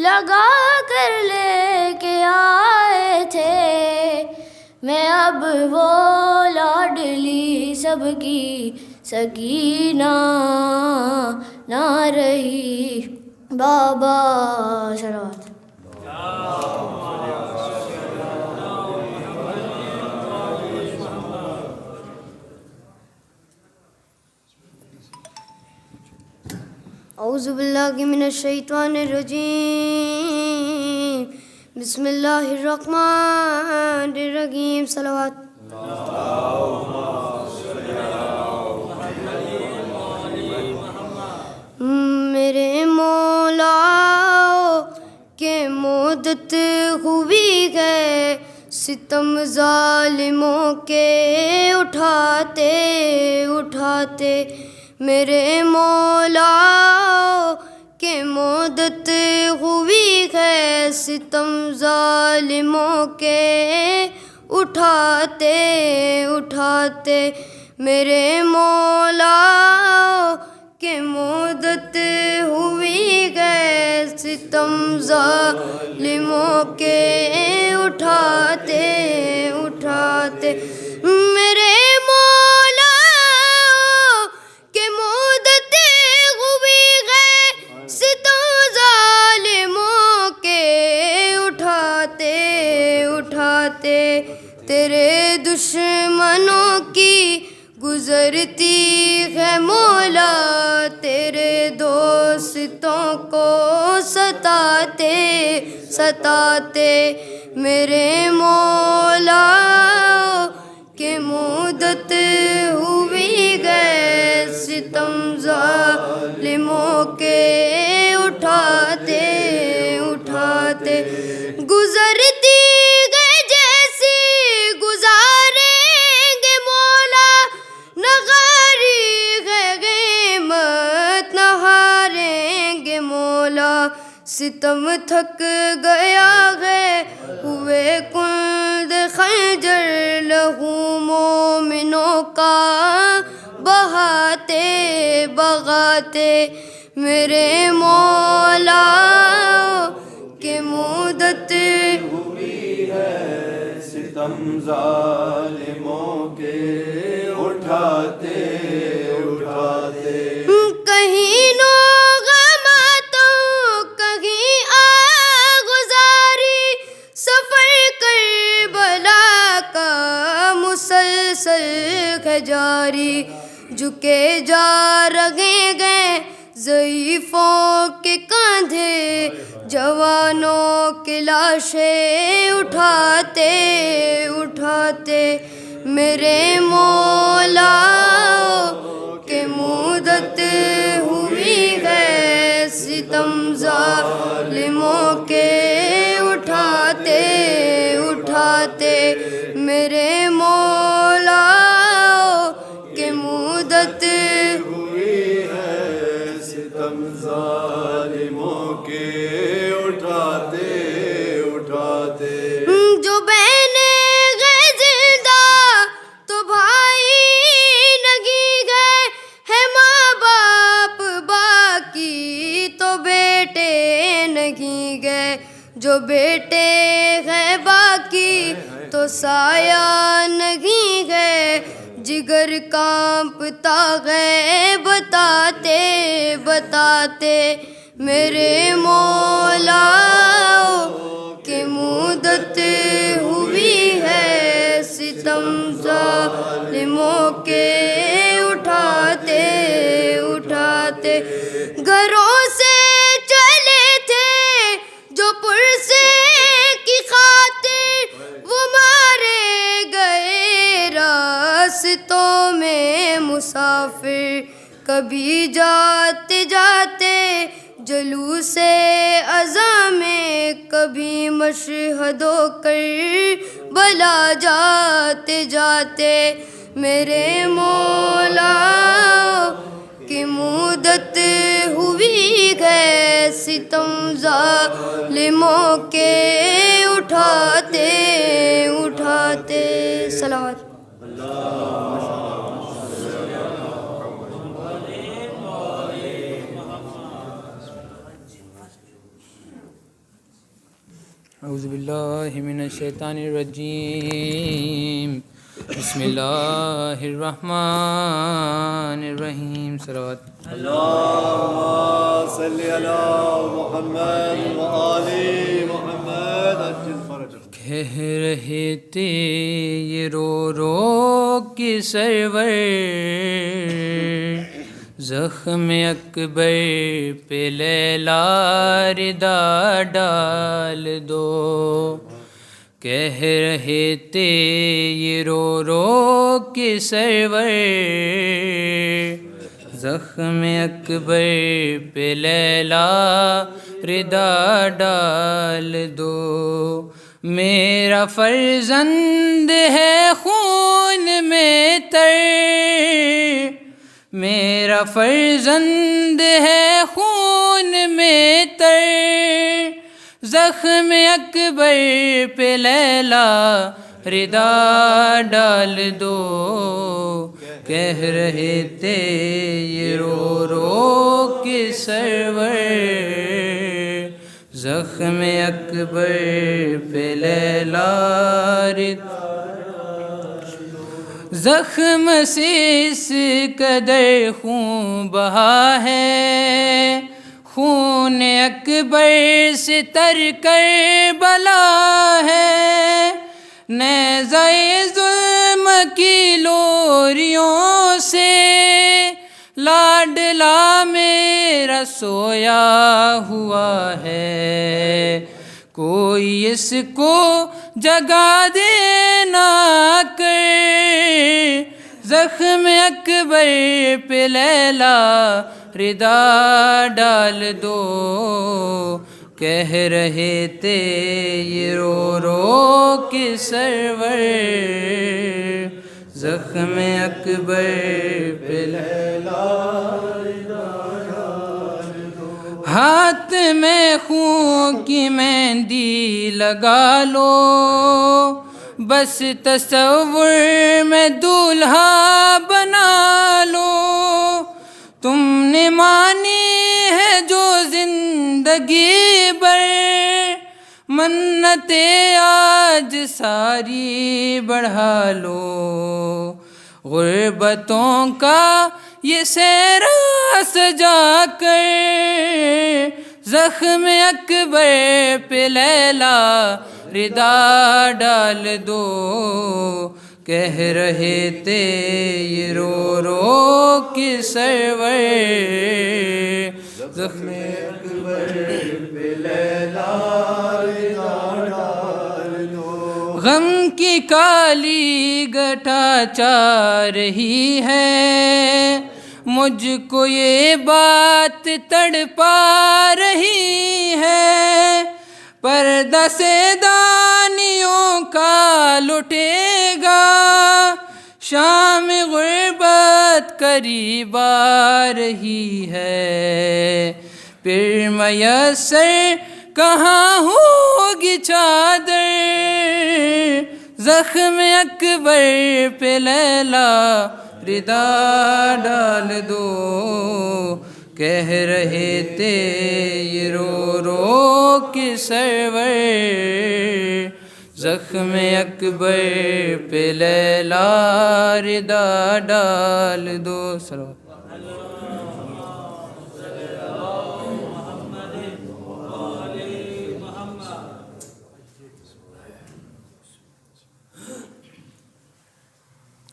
لگا کر لے کے آئے تھے، میں اب وہ لاڈلی سب کی سکینہ نہ رہی. بابا صلوات. اعوذ باللہ من الشیطان الرجیم، بسم اللہ الرحمن الرحیم. صلوات. میرے مولا کے مدت ہوئی ہے، ستم ظالموں کے اٹھاتے اٹھاتے. میرے مولا کے مدت ہوئی ہے، ستم ظالموں کے اٹھاتے اٹھاتے. میرے مولا کے مدت ہوئی ہے، ستم ظالموں کے اٹھاتے اٹھاتے. میرے مولا کے مدت ہوئی ہے، ستم ظالموں کے اٹھاتے اٹھاتے. تیرے دشمنوں کی گزرتی ہے مولا، تیرے دوستوں کو ستاتے ستاتے. میرے مولا کے مدت ہوئی ہے، ستم ظالموں کے اٹھاتے اٹھاتے. گزرتی گئے جیسی گزاریں گے مولا، نہ غاری ہے غیمت نہ ہاریں گے مولا. ستم تھک گیا ہے، ہوئے کند خنجر لہو مومنوں کا بہاتے بغاتے. میرے مولا کے مدت ہوئی ہے، ستم ظالموں کے اٹھاتے اٹھاتے. کہیں نو غماتوں کہیں آغزاری، سفر کربلا کا مسلسل ہے جاری. جھکے جا رہے گئے ضعیفوں کے کاندھے، جوانوں کے لاشیں اٹھاتے اٹھاتے. میرے مولا کے مدت ہوئی ہے، ستم ظالموں کے اٹھاتے اٹھاتے. میرے مولا کے مدت ہوئی ہے، ستم ظالموں کے اٹھاتے اٹھاتے. جو بہنیں گئے زندہ تو بھائی نہیں گئے، ہے ماں باپ باقی تو بیٹے نہیں گئے. جو بیٹے ہیں باقی تو سایہ نہیں ہے، جگر کانپتا ہے بتاتے بتاتے. میرے مولا کے مدت ہوئی ہے، ستم ظالموں کے اٹھاتے اٹھاتے. گھروں سے چلے تھے جو پرسے کی خاطر، وہ مارے گئے راستوں میں مسافر. کبھی جاتے جاتے جلوس ازاں میں، کبھی مشہد و کربلا جاتے جاتے. میرے مولا کی مدت ہوئی ہے، ستم ظالموں کے اٹھاتے اٹھاتے. صلوات. اعوذ باللہ من الشیطان الرجیم بسم اللہ الرحمن الرحیم صلوات اللهم صل على محمد وآل محمد عجل فرجهم کہہ رہے تھے یہ رو رو کے سرور زخم اکبر پہ لیلا ردا ڈال دو کہہ رہے تھے یہ رو رو کے سرور زخم اکبر پہ لیلا ردا ڈال دو میرا فرزند ہے خون میں تر میرا فرزند ہے خون میں تر زخم اکبر پہ لیلا ردا ڈال دو کہہ رہے تھے یہ رو رو کے سرور زخم اکبر پہ لیلا ردا زخم سے اس قدر خون بہا ہے خون اکبر سے تر کربلا ہے نیزہ ظلم کی لوریوں سے لاڈلا میرا سویا ہوا ہے کوئی اس کو جگا دینا کر زخم اکبر پہ لیلا ردا ڈال دو کہہ رہے تھے یہ رو رو کے سرور زخم اکبر پہ لیلا ہاتھ میں خون کی مہندی لگا لو بس تصور میں دولہا بنا لو تم نے مانی ہے جو زندگی بھر منتیں آج ساری بڑھا لو غربتوں کا یہ سہرا سجا کر زخم اکبر پہ لیلا ردا ڈال دو کہہ رہے تھے یہ رو رو کے سرور زخم اکبر پہ لیلا ردا ڈال دو غم کی کالی گٹھا چاہ رہی ہے مجھ کو یہ بات تڑپا رہی ہے پردہ سے دانیوں کا لٹے گا شام غربت قریب آ رہی ہے پھر میسر کہاں ہوگی چادر زخم اکبر پہ لیلا ردا ڈال دو کہہ رہے تھے یہ رو رو کے سرور زخم اکبر پہ لیلا ردا ڈال دو صلوات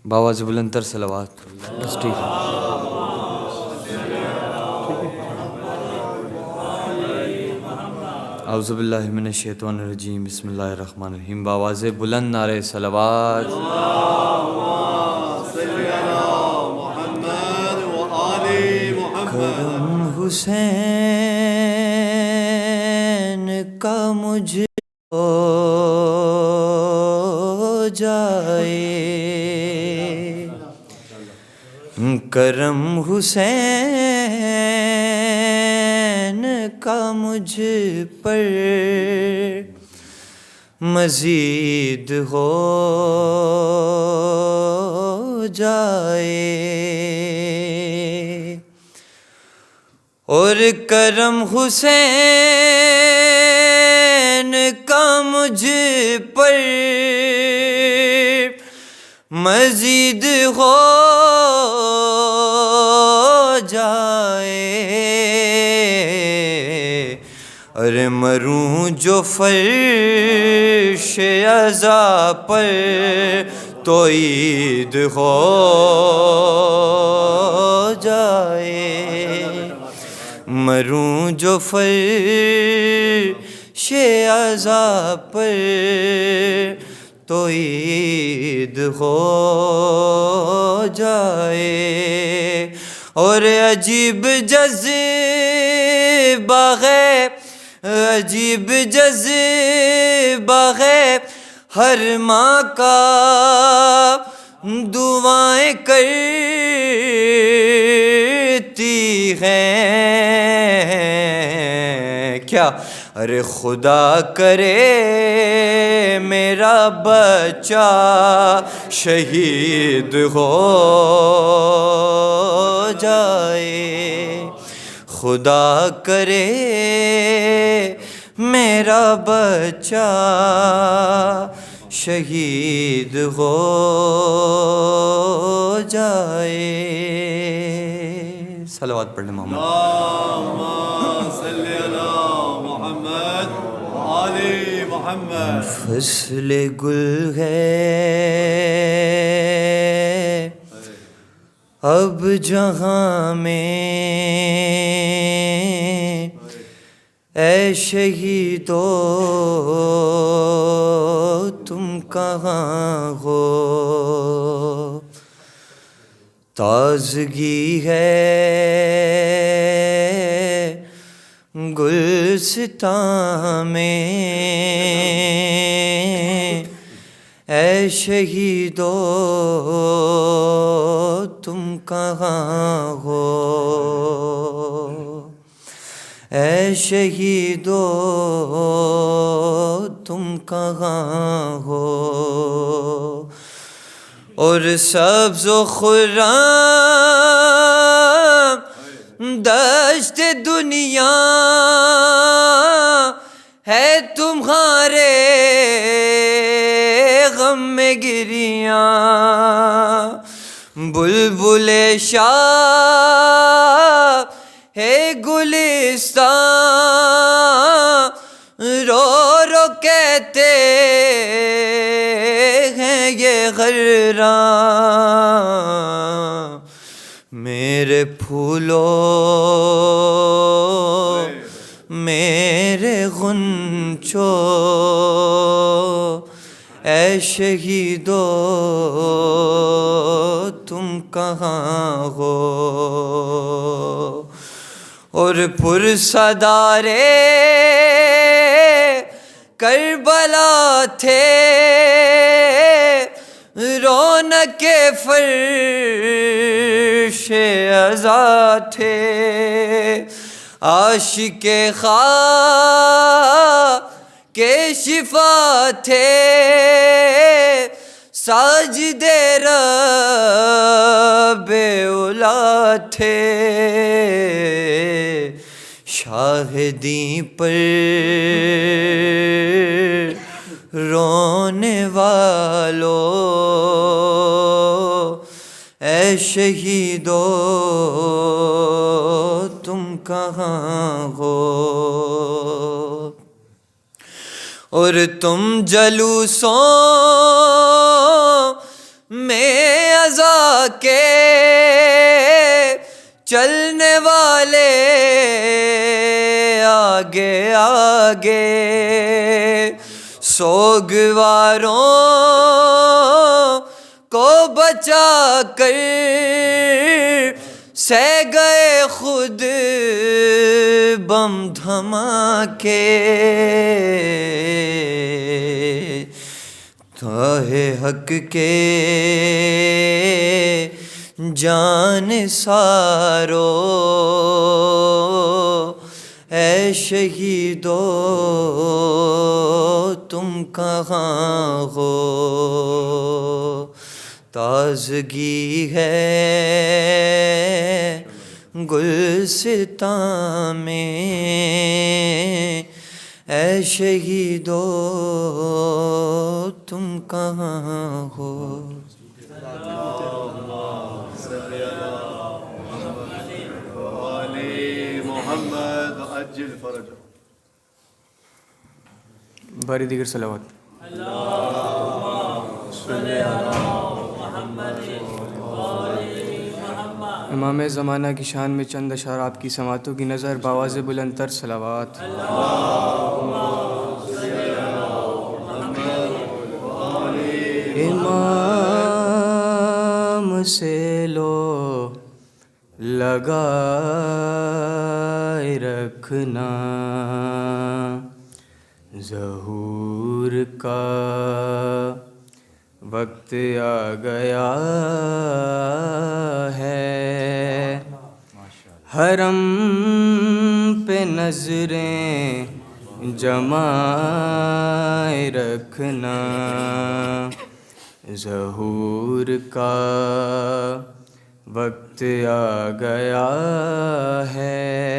باواز بلند تر صلوات بس ٹھیک ہے اعوذ باللہ من الشیطان الرجیم بسم اللہ الرحمن الرحیم باواز بلند نعرہ صلوات کرم حسین کا مجھ ہو جائے کرم حسین کا مجھ پر مزید ہو جائے اور کرم حسین ان کا مجھ پر مزید ہو جائے، ارے مروں جو فرش عزا پر تو عید ہو جائے، مروں جو فرش عزا پر تو عید ہو جائے۔ اور عجیب جذبہ ہے، عجیب جذبہ ہے ہر ماں کا دعائیں کرتی ہیں کیا، ارے خدا کرے میرا بچہ شہید ہو جائے، خدا کرے میرا بچہ شہید ہو جائے۔ صلوات پڑھ لیں محمد۔ اللهم صل على محمد وآل محمد۔ فصل گل ہے اب جہاں میں، اے شہیدو تم کہاں ہو، تازگی ہے گلستاں میں، اے شہیدو تم کہاں ہو، اے شہیدو تم کہاں ہو، اور سبز و خرام دشت دنیا ہے تمہارے غم میں گریاں، بلبل شاہ ہے گلستان رو رو کہتے ہیں یہ غراں، میرے پھولوں میرے غنچوں اے شہیدو تم کہاں ہو، اور پرصدارے کربلا تھے رونق فرش عزا تھے، عاشق خاک کے شفا تھے، ساجد رب اولا تھے، شاہدی پر رونے والو اے شہیدو تم کہاں ہو، اور تم جلوسوں میں عزا کے چلنے والے آگے آگے، سوگواروں کو بچا کر سہ گئے خود بم دھماکے، تاہ حق کے جان سارو اے شہیدو تم کہاں ہو، تازگی ہے گلستاں میں اے شہیدو تم کہاں ہو؟ محمد عجل فرج. باری دیگر صلوات. امام زمانہ کی شان میں چند اشعار آپ کی سماعتوں کی نظر بآواز بلند تر صلوات. امام سے لو لگائے رکھنا ظہور کا وقت آ گیا ہے. حرم پہ نظریں جمائے رکھنا ظہور کا وقت آ گیا ہے.